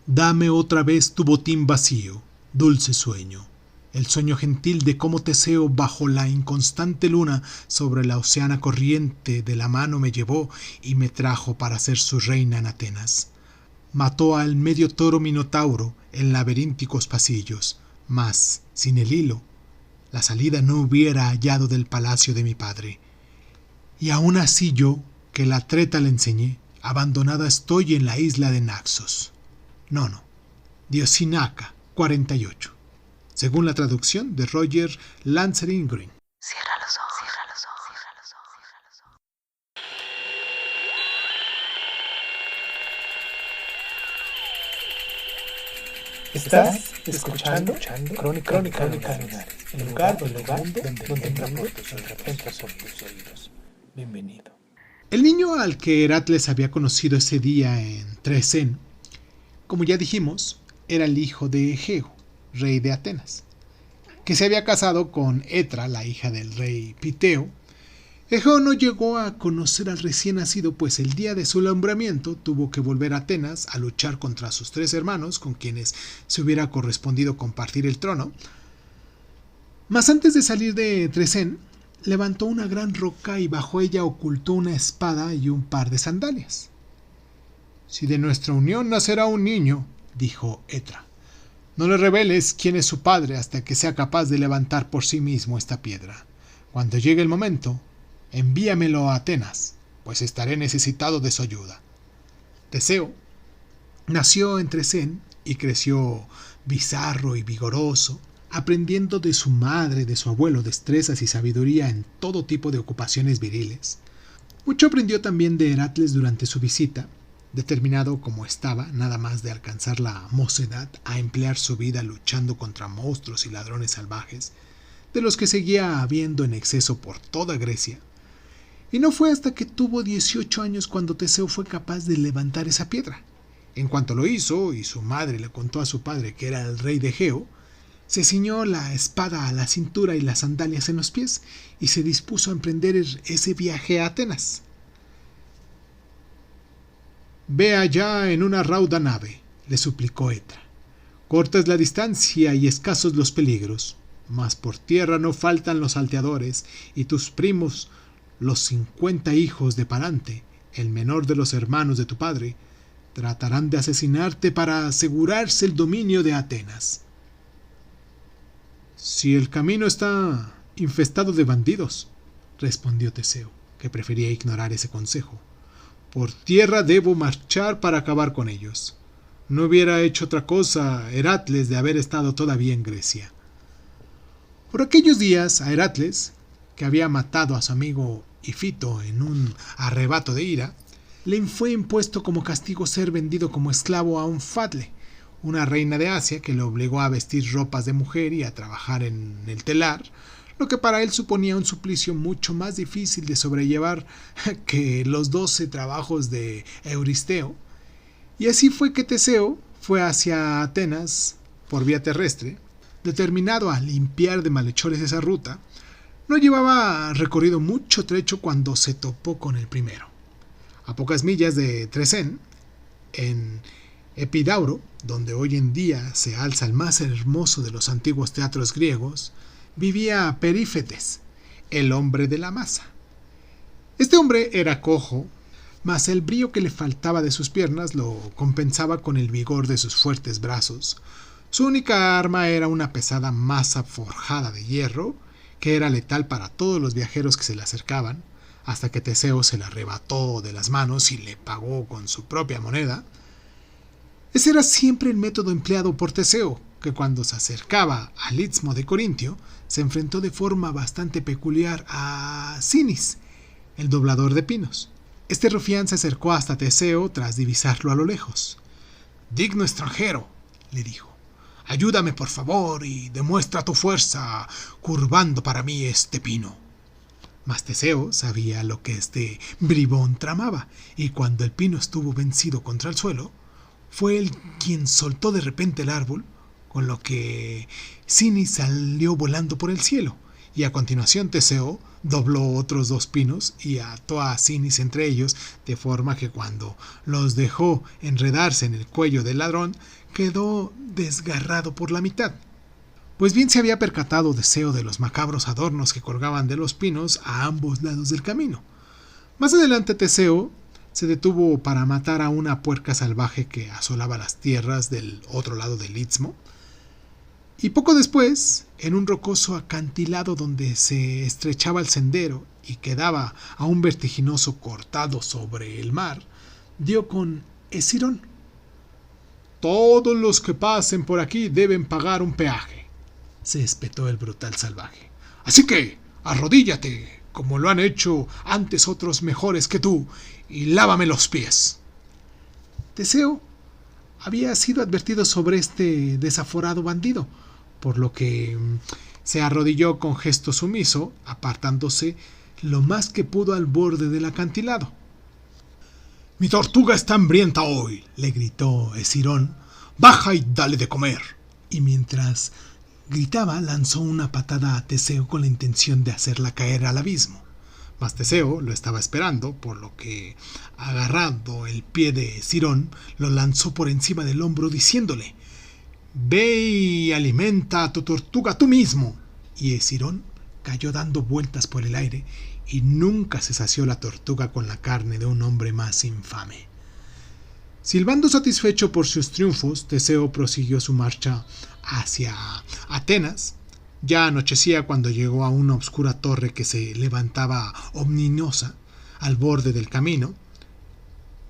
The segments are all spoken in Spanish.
Dame otra vez tu botín vacío, dulce sueño, el sueño gentil de cómo Teseo bajo la inconstante luna sobre la océana corriente de la mano me llevó y me trajo para ser su reina en Atenas. Mató al medio toro minotauro en laberínticos pasillos, mas, sin el hilo, la salida no hubiera hallado del palacio de mi padre. Y aún así yo, que la treta le enseñé, abandonada estoy en la isla de Naxos. No, Diosinaca, 48, según la traducción de Roger Lancelin Green. Cierra los ojos, cierra los ojos, cierra los ojos, cierra los ojos. Estás escuchando Crónica Lunares, el lugar donde entra por tus oídos. Bienvenido. El niño al que Heracles había conocido ese día en Trecen, como ya dijimos, era el hijo de Egeo, rey de Atenas, que se había casado con Etra, la hija del rey Piteo. Egeo no llegó a conocer al recién nacido, pues el día de su alumbramiento tuvo que volver a Atenas a luchar contra sus 3 hermanos, con quienes se hubiera correspondido compartir el trono. Mas antes de salir de Trecen, levantó una gran roca y bajo ella ocultó una espada y un par de sandalias. «Si de nuestra unión nacerá un niño», dijo Etra, «no le reveles quién es su padre hasta que sea capaz de levantar por sí mismo esta piedra. Cuando llegue el momento, envíamelo a Atenas, pues estaré necesitado de su ayuda». Teseo nació en Trecen y creció bizarro y vigoroso, aprendiendo de su madre y de su abuelo destrezas y sabiduría en todo tipo de ocupaciones viriles. Mucho aprendió también de Heracles durante su visita, determinado como estaba, nada más de alcanzar la mocedad, a emplear su vida luchando contra monstruos y ladrones salvajes, de los que seguía habiendo en exceso por toda Grecia. Y no fue hasta que tuvo 18 años cuando Teseo fue capaz de levantar esa piedra. En cuanto lo hizo, y su madre le contó a su padre que era el rey de Egeo, se ciñó la espada a la cintura y las sandalias en los pies, y se dispuso a emprender ese viaje a Atenas. «Ve allá en una rauda nave», le suplicó Etra. «Corta es la distancia y escasos los peligros, mas por tierra no faltan los salteadores, y tus primos, los 50 hijos de Palante, el menor de los hermanos de tu padre, tratarán de asesinarte para asegurarse el dominio de Atenas». «Si el camino está infestado de bandidos», respondió Teseo, que prefería ignorar ese consejo, «por tierra debo marchar para acabar con ellos. No hubiera hecho otra cosa Heracles de haber estado todavía en Grecia». Por aquellos días a Heracles, que había matado a su amigo Ifito en un arrebato de ira, le fue impuesto como castigo ser vendido como esclavo a Omphale, una reina de Asia que le obligó a vestir ropas de mujer y a trabajar en el telar, lo que para él suponía un suplicio mucho más difícil de sobrellevar que los 12 trabajos de Euristeo. Y así fue que Teseo fue hacia Atenas por vía terrestre, determinado a limpiar de malhechores esa ruta. No llevaba recorrido mucho trecho cuando se topó con el primero. A pocas millas de Trecen, en Epidauro, donde hoy en día se alza el más hermoso de los antiguos teatros griegos, vivía Perífetes, el hombre de la masa. Este hombre era cojo, mas el brío que le faltaba de sus piernas lo compensaba con el vigor de sus fuertes brazos. Su única arma era una pesada masa forjada de hierro, que era letal para todos los viajeros que se le acercaban, hasta que Teseo se la arrebató de las manos y le pagó con su propia moneda. Ese era siempre el método empleado por Teseo, que cuando se acercaba al istmo de Corintio, se enfrentó de forma bastante peculiar a Cinis, el doblador de pinos. Este rufián se acercó hasta Teseo tras divisarlo a lo lejos. «Digno extranjero», le dijo, «ayúdame por favor y demuestra tu fuerza curvando para mí este pino». Mas Teseo sabía lo que este bribón tramaba, y cuando el pino estuvo vencido contra el suelo, fue él quien soltó de repente el árbol, con lo que Cinis salió volando por el cielo, y a continuación Teseo dobló otros 2 pinos y ató a Cinis entre ellos, de forma que cuando los dejó enredarse en el cuello del ladrón, quedó desgarrado por la mitad. Pues bien se había percatado Teseo de los macabros adornos que colgaban de los pinos a ambos lados del camino. Más adelante Teseo se detuvo para matar a una puerca salvaje que asolaba las tierras del otro lado del istmo, y poco después, en un rocoso acantilado donde se estrechaba el sendero y quedaba a un vertiginoso cortado sobre el mar, dio con Escirón. «Todos los que pasen por aquí deben pagar un peaje», se espetó el brutal salvaje. «Así que, arrodíllate, como lo han hecho antes otros mejores que tú, y lávame los pies». Teseo había sido advertido sobre este desaforado bandido, por lo que se arrodilló con gesto sumiso, apartándose lo más que pudo al borde del acantilado. «Mi tortuga está hambrienta hoy», le gritó Escirón. «Baja y dale de comer». Y mientras gritaba, lanzó una patada a Teseo con la intención de hacerla caer al abismo. Mas Teseo lo estaba esperando, por lo que, agarrando el pie de Escirón, lo lanzó por encima del hombro, diciéndole: «Ve y alimenta a tu tortuga tú mismo». Y Escirón cayó dando vueltas por el aire, y nunca se sació la tortuga con la carne de un hombre más infame. Silbando satisfecho por sus triunfos, Teseo prosiguió su marcha hacia Atenas. Ya anochecía cuando llegó a una oscura torre que se levantaba ominosa al borde del camino.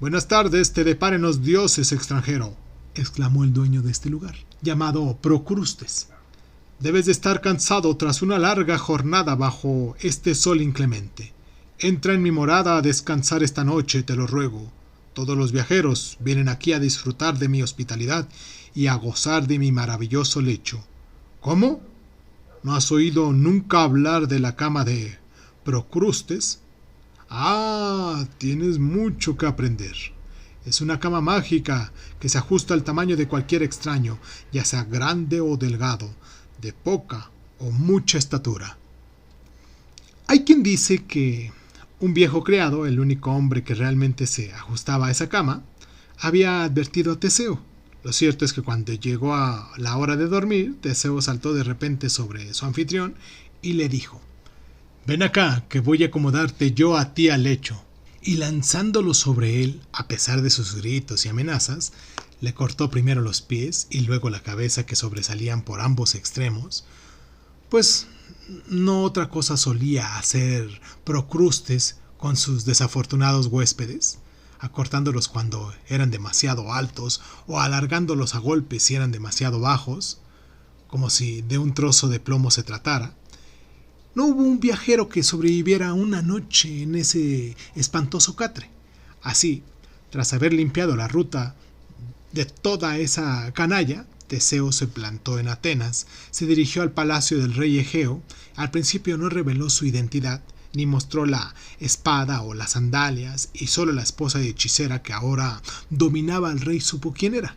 «Buenas tardes, te deparen los dioses, extranjero», exclamó el dueño de este lugar, llamado Procrustes. «Debes de estar cansado tras una larga jornada bajo este sol inclemente. Entra en mi morada a descansar esta noche, te lo ruego. Todos los viajeros vienen aquí a disfrutar de mi hospitalidad y a gozar de mi maravilloso lecho». «¿Cómo? ¿No has oído nunca hablar de la cama de Procrustes? Ah, tienes mucho que aprender. Es una cama mágica que se ajusta al tamaño de cualquier extraño, ya sea grande o delgado, de poca o mucha estatura». Hay quien dice que un viejo criado, el único hombre que realmente se ajustaba a esa cama, había advertido a Teseo. Lo cierto es que cuando llegó a la hora de dormir, Teseo saltó de repente sobre su anfitrión y le dijo: «Ven acá, que voy a acomodarte yo a ti al lecho». Y lanzándolo sobre él, a pesar de sus gritos y amenazas, le cortó primero los pies y luego la cabeza que sobresalían por ambos extremos, pues no otra cosa solía hacer Procrustes con sus desafortunados huéspedes, acortándolos cuando eran demasiado altos o alargándolos a golpes si eran demasiado bajos, como si de un trozo de plomo se tratara. No hubo un viajero que sobreviviera una noche en ese espantoso catre. Así, tras haber limpiado la ruta de toda esa canalla, Teseo se plantó en Atenas, se dirigió al palacio del rey Egeo. Al principio no reveló su identidad, ni mostró la espada o las sandalias, y solo la esposa y hechicera que ahora dominaba al rey supo quién era.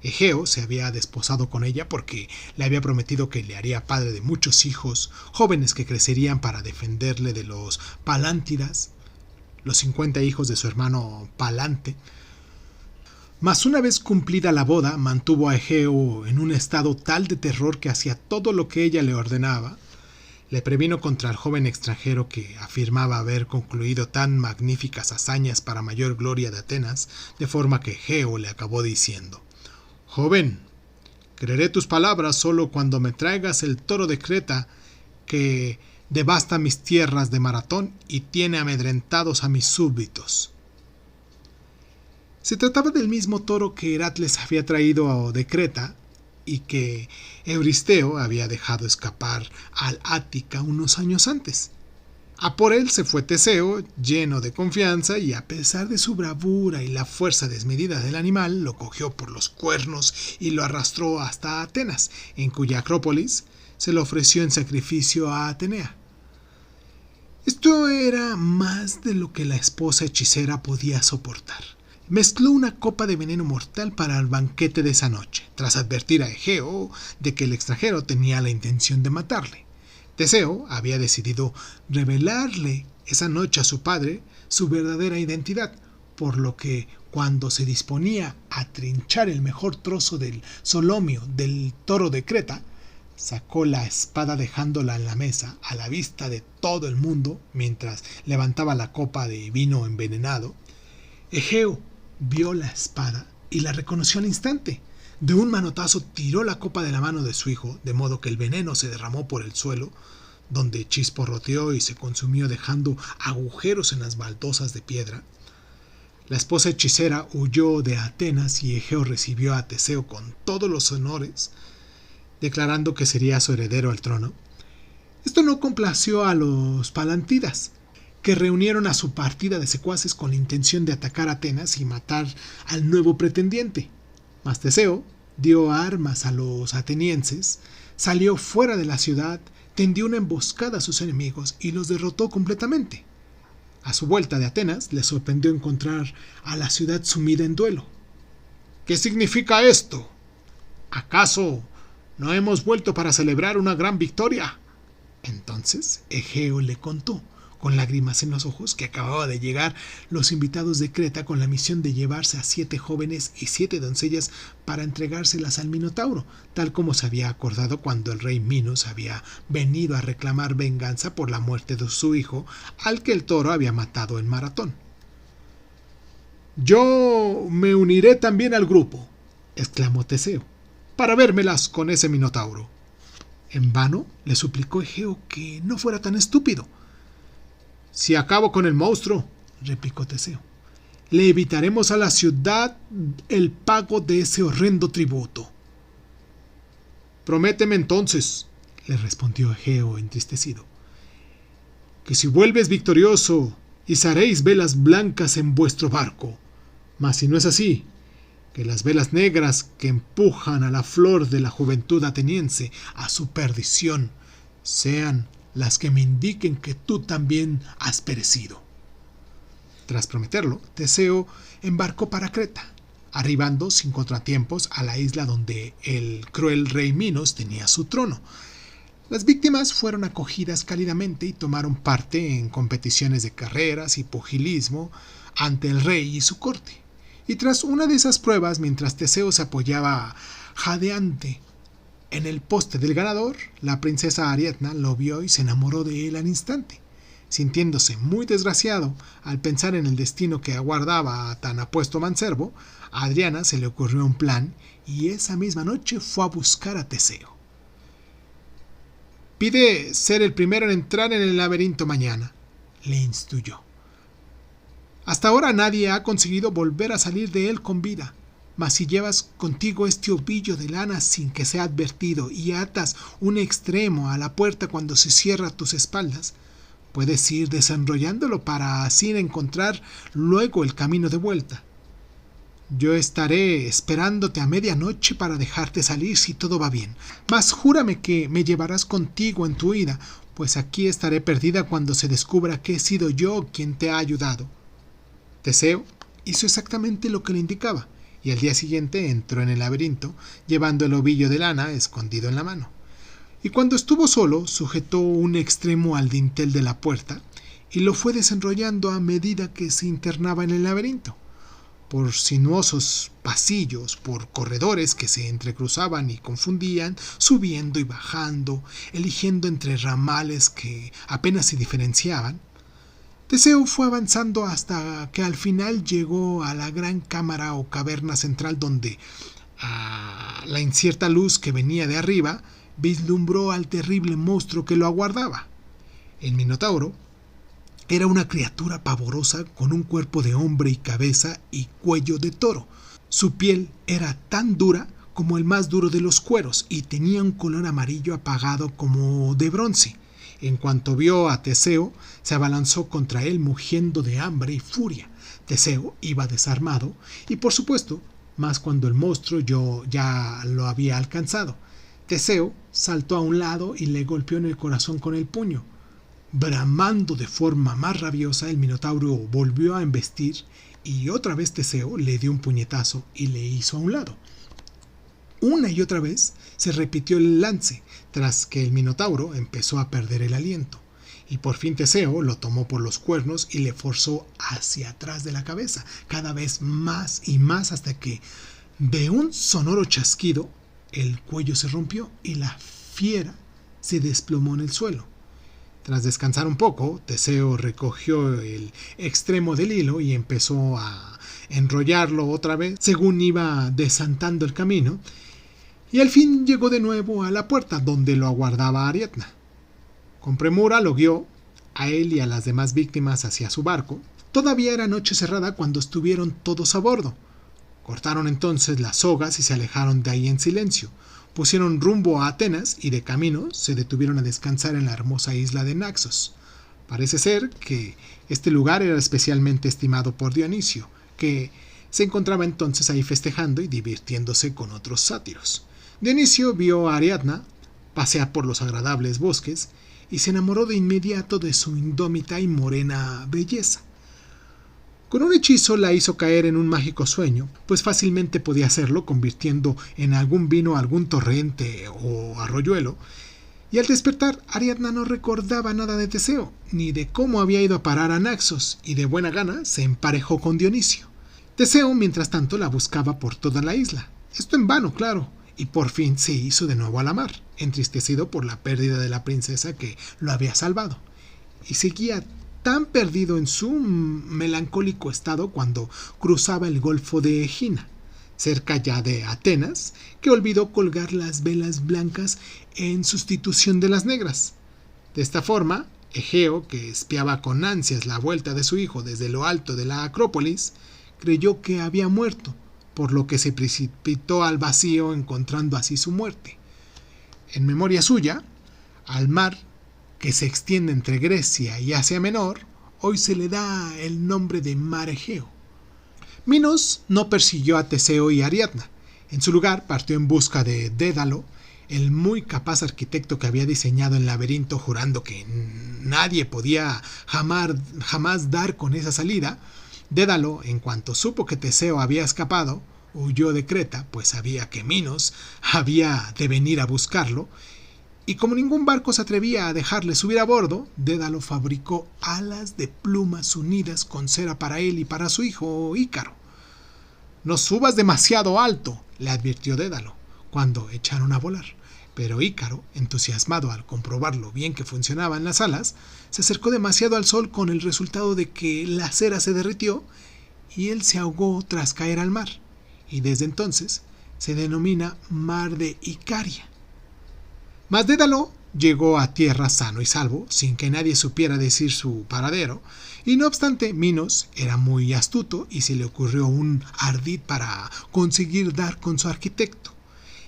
Egeo se había desposado con ella porque le había prometido que le haría padre de muchos hijos, jóvenes que crecerían para defenderle de los Palántidas, los 50 hijos de su hermano Palante. Mas una vez cumplida la boda, mantuvo a Egeo en un estado tal de terror que hacía todo lo que ella le ordenaba. Le previno contra el joven extranjero que afirmaba haber concluido tan magníficas hazañas para mayor gloria de Atenas, de forma que Egeo le acabó diciendo: «Joven, creeré tus palabras solo cuando me traigas el toro de Creta que devasta mis tierras de Maratón y tiene amedrentados a mis súbditos». Se trataba del mismo toro que Heracles había traído de Creta y que Euristeo había dejado escapar al Ática unos años antes. A por él se fue Teseo, lleno de confianza, y a pesar de su bravura y la fuerza desmedida del animal, lo cogió por los cuernos y lo arrastró hasta Atenas, en cuya acrópolis se le ofreció en sacrificio a Atenea. Esto era más de lo que la esposa hechicera podía soportar. Mezcló una copa de veneno mortal para el banquete de esa noche, tras advertir a Egeo de que el extranjero tenía la intención de matarle. Teseo había decidido revelarle esa noche a su padre su verdadera identidad, por lo que cuando se disponía a trinchar el mejor trozo del solomio del toro de Creta, sacó la espada dejándola en la mesa a la vista de todo el mundo mientras levantaba la copa de vino envenenado. Egeo vio la espada y la reconoció al instante. De un manotazo tiró la copa de la mano de su hijo, de modo que el veneno se derramó por el suelo, donde chisporroteó y se consumió dejando agujeros en las baldosas de piedra. La esposa hechicera huyó de Atenas y Egeo recibió a Teseo con todos los honores, declarando que sería su heredero al trono. Esto no complació a los palantidas, que reunieron a su partida de secuaces con la intención de atacar Atenas y matar al nuevo pretendiente. Mas Teseo dio armas a los atenienses, salió fuera de la ciudad, tendió una emboscada a sus enemigos y los derrotó completamente. A su vuelta de Atenas, le sorprendió encontrar a la ciudad sumida en duelo. ¿Qué significa esto? ¿Acaso no hemos vuelto para celebrar una gran victoria? Entonces Egeo le contó, con lágrimas en los ojos, que acababa de llegar los invitados de Creta con la misión de llevarse a 7 jóvenes y 7 doncellas para entregárselas al Minotauro, tal como se había acordado cuando el rey Minos había venido a reclamar venganza por la muerte de su hijo, al que el toro había matado en Maratón. «Yo me uniré también al grupo», exclamó Teseo, «para vérmelas con ese Minotauro». En vano le suplicó Egeo que no fuera tan estúpido. «Si acabo con el monstruo», replicó Teseo, «le evitaremos a la ciudad el pago de ese horrendo tributo». «Prométeme entonces», le respondió Egeo entristecido, «que si vuelves victorioso, izaréis velas blancas en vuestro barco. Mas si no es así, que las velas negras que empujan a la flor de la juventud ateniense a su perdición sean las que me indiquen que tú también has perecido». Tras prometerlo, Teseo embarcó para Creta, arribando sin contratiempos a la isla donde el cruel rey Minos tenía su trono. Las víctimas fueron acogidas cálidamente y tomaron parte en competiciones de carreras y pugilismo ante el rey y su corte. Y tras una de esas pruebas, mientras Teseo se apoyaba jadeante en el poste del ganador, la princesa Ariadna lo vio y se enamoró de él al instante. Sintiéndose muy desgraciado al pensar en el destino que aguardaba a tan apuesto mancebo, a Adriana se le ocurrió un plan y esa misma noche fue a buscar a Teseo. «Pide ser el primero en entrar en el laberinto mañana», le instruyó. «Hasta ahora nadie ha conseguido volver a salir de él con vida. Mas si llevas contigo este ovillo de lana sin que sea advertido y atas un extremo a la puerta cuando se cierra a tus espaldas, puedes ir desenrollándolo para así encontrar luego el camino de vuelta. Yo estaré esperándote a medianoche para dejarte salir si todo va bien. Mas júrame que me llevarás contigo en tu ida, pues aquí estaré perdida cuando se descubra que he sido yo quien te ha ayudado». Teseo hizo exactamente lo que le indicaba, y al día siguiente entró en el laberinto, llevando el ovillo de lana escondido en la mano. Y cuando estuvo solo, sujetó un extremo al dintel de la puerta y lo fue desenrollando a medida que se internaba en el laberinto. Por sinuosos pasillos, por corredores que se entrecruzaban y confundían, subiendo y bajando, eligiendo entre ramales que apenas se diferenciaban, Teseo fue avanzando hasta que al final llegó a la gran cámara o caverna central donde, a la incierta luz que venía de arriba, vislumbró al terrible monstruo que lo aguardaba. El Minotauro era una criatura pavorosa con un cuerpo de hombre y cabeza y cuello de toro. Su piel era tan dura como el más duro de los cueros y tenía un color amarillo apagado como de bronce. En cuanto vio a Teseo, se abalanzó contra él mugiendo de hambre y furia. Teseo iba desarmado y, por supuesto, más cuando el monstruo ya lo había alcanzado. Teseo saltó a un lado y le golpeó en el corazón con el puño. Bramando de forma más rabiosa, el Minotauro volvió a embestir y otra vez Teseo le dio un puñetazo y le hizo a un lado. Una y otra vez se repitió el lance, tras que el Minotauro empezó a perder el aliento. Y por fin Teseo lo tomó por los cuernos y le forzó hacia atrás de la cabeza, cada vez más y más, hasta que, de un sonoro chasquido, el cuello se rompió y la fiera se desplomó en el suelo. Tras descansar un poco, Teseo recogió el extremo del hilo y empezó a enrollarlo otra vez según iba desandando el camino, y al fin llegó de nuevo a la puerta donde lo aguardaba Ariadna. Con premura lo guió a él y a las demás víctimas hacia su barco. Todavía era noche cerrada cuando estuvieron todos a bordo. Cortaron entonces las sogas y se alejaron de ahí en silencio. Pusieron rumbo a Atenas y de camino se detuvieron a descansar en la hermosa isla de Naxos. Parece ser que este lugar era especialmente estimado por Dionisio, que se encontraba entonces ahí festejando y divirtiéndose con otros sátiros. Dionisio vio a Ariadna pasear por los agradables bosques y se enamoró de inmediato de su indómita y morena belleza. Con un hechizo la hizo caer en un mágico sueño, pues fácilmente podía hacerlo convirtiendo en algún vino algún torrente o arroyuelo, y al despertar Ariadna no recordaba nada de Teseo, ni de cómo había ido a parar a Naxos, y de buena gana se emparejó con Dionisio. Teseo, mientras tanto, la buscaba por toda la isla. Esto en vano, claro, y por fin se hizo de nuevo a la mar, entristecido por la pérdida de la princesa que lo había salvado, y seguía tan perdido en su melancólico estado cuando cruzaba el golfo de Egina, cerca ya de Atenas, que olvidó colgar las velas blancas en sustitución de las negras. De esta forma, Egeo, que espiaba con ansias la vuelta de su hijo desde lo alto de la Acrópolis, creyó que había muerto, por lo que se precipitó al vacío, encontrando así su muerte. En memoria suya, al mar que se extiende entre Grecia y Asia Menor, hoy se le da el nombre de Mar Egeo. Minos no persiguió a Teseo y Ariadna. En su lugar partió en busca de Dédalo, el muy capaz arquitecto que había diseñado el laberinto, jurando que nadie podía jamás dar con esa salida. Dédalo, en cuanto supo que Teseo había escapado, huyó de Creta, pues sabía que Minos había de venir a buscarlo, y como ningún barco se atrevía a dejarle subir a bordo, Dédalo fabricó alas de plumas unidas con cera para él y para su hijo Ícaro. «No subas demasiado alto», le advirtió Dédalo, cuando echaron a volar. Pero Ícaro, entusiasmado al comprobar lo bien que funcionaban las alas, se acercó demasiado al sol, con el resultado de que la cera se derritió y él se ahogó tras caer al mar, y desde entonces se denomina Mar de Icaria. Mas Dédalo llegó a tierra sano y salvo, sin que nadie supiera decir su paradero, y no obstante Minos era muy astuto y se le ocurrió un ardid para conseguir dar con su arquitecto.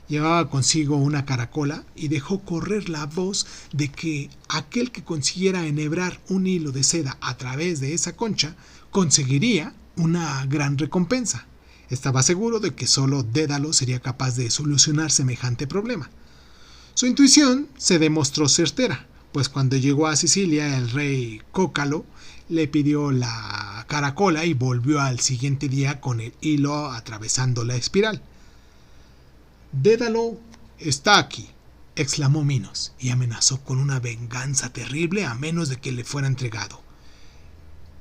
Llevaba consigo una caracola y dejó correr la voz de que aquel que consiguiera enhebrar un hilo de seda a través de esa concha conseguiría una gran recompensa. Estaba seguro de que solo Dédalo sería capaz de solucionar semejante problema. Su intuición se demostró certera, pues cuando llegó a Sicilia el rey Cócalo le pidió la caracola y volvió al siguiente día con el hilo atravesando la espiral. «Dédalo está aquí», exclamó Minos, y amenazó con una venganza terrible a menos de que le fuera entregado.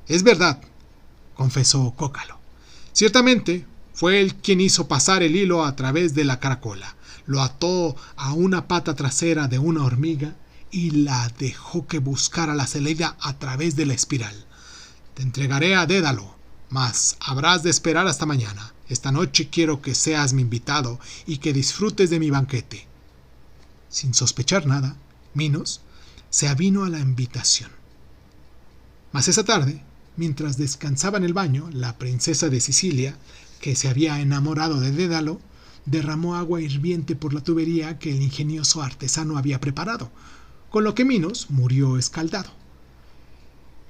«Es verdad», confesó Cócalo. «Ciertamente fue él quien hizo pasar el hilo a través de la caracola. Lo ató a una pata trasera de una hormiga y la dejó que buscara la salida a través de la espiral. Te entregaré a Dédalo, mas habrás de esperar hasta mañana. Esta noche quiero que seas mi invitado y que disfrutes de mi banquete». Sin sospechar nada, Minos se avino a la invitación. Mas esa tarde, mientras descansaba en el baño, la princesa de Sicilia, que se había enamorado de Dédalo, derramó agua hirviente por la tubería que el ingenioso artesano había preparado, con lo que Minos murió escaldado.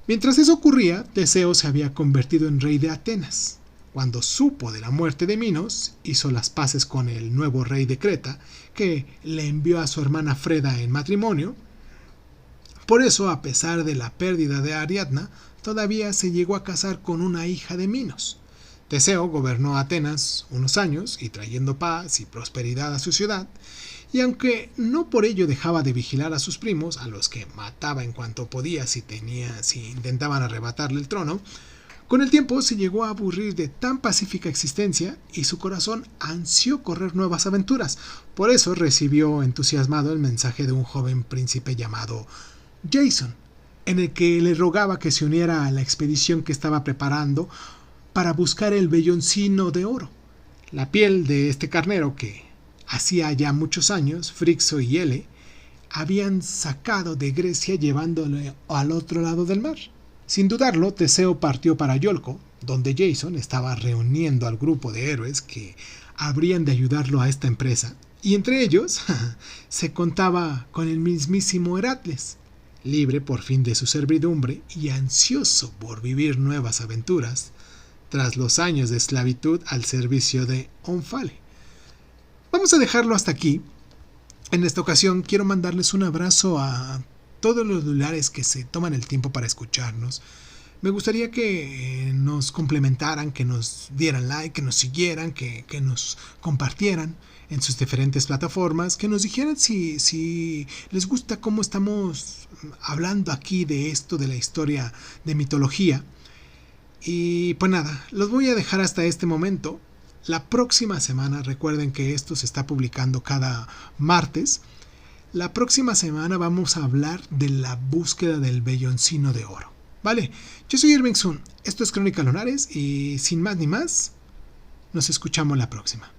Mientras eso ocurría, Teseo se había convertido en rey de Atenas. Cuando supo de la muerte de Minos, hizo las paces con el nuevo rey de Creta, que le envió a su hermana Freda en matrimonio. Por eso, a pesar de la pérdida de Ariadna, todavía se llegó a casar con una hija de Minos. Teseo gobernó Atenas unos años y trayendo paz y prosperidad a su ciudad, y aunque no por ello dejaba de vigilar a sus primos, a los que mataba en cuanto podía si intentaban arrebatarle el trono, con el tiempo se llegó a aburrir de tan pacífica existencia y su corazón ansió correr nuevas aventuras. Por eso recibió entusiasmado el mensaje de un joven príncipe llamado Jason, en el que le rogaba que se uniera a la expedición que estaba preparando para buscar el velloncino de oro, la piel de este carnero que hacía ya muchos años Frixo y Ele habían sacado de Grecia llevándolo al otro lado del mar. Sin dudarlo, Teseo partió para Iolco, donde Jason estaba reuniendo al grupo de héroes que habrían de ayudarlo a esta empresa, y entre ellos se contaba con el mismísimo Heracles, libre por fin de su servidumbre y ansioso por vivir nuevas aventuras tras los años de esclavitud al servicio de Onfale. Vamos a dejarlo hasta aquí. En esta ocasión quiero mandarles un abrazo a todos los lugares que se toman el tiempo para escucharnos. Me gustaría que nos complementaran, que nos dieran like, que nos siguieran, que nos compartieran en sus diferentes plataformas, que nos dijeran si les gusta cómo estamos hablando aquí de esto, de la historia de mitología. Y pues nada, los voy a dejar hasta este momento. La próxima semana, recuerden que esto se está publicando cada martes. La próxima semana vamos a hablar de la búsqueda del velloncino de oro. Vale, yo soy Irving Sun, esto es Crónica Lunares y sin más ni más, nos escuchamos la próxima.